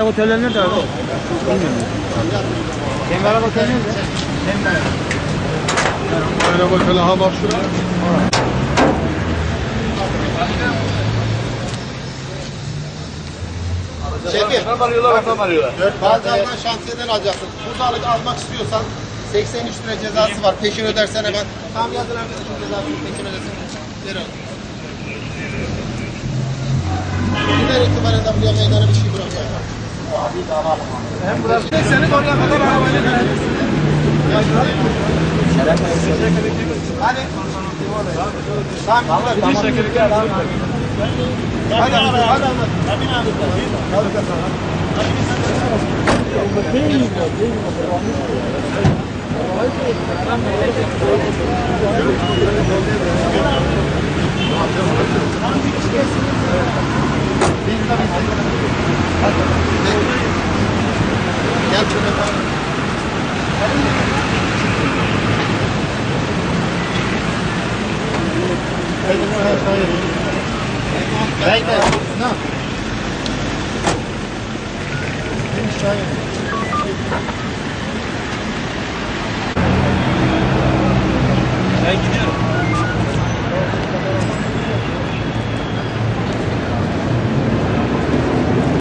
Oteller nerede abi? Bilmiyorum. Kemer Otel nerede? Kemer. Böyle bakalım, ha bak şuraya. Şefim. Reklam arıyorlar. Bazen şantiyeden alacaksın. Buzalık almak istiyorsan 83 lira cezası var. Peşin ödersen hemen. Tam yazın arkadaşım cezasını peşin ödersen. Ver abi. Gider itibaren de buraya meydana bir şey bırakacak. Hem burası. Senin oraya kadar arabayla gelebilirsin. Hadi. Tamam. Hadi anlat. Gel şuraya. Hayır. Ne? Ben gidiyorum.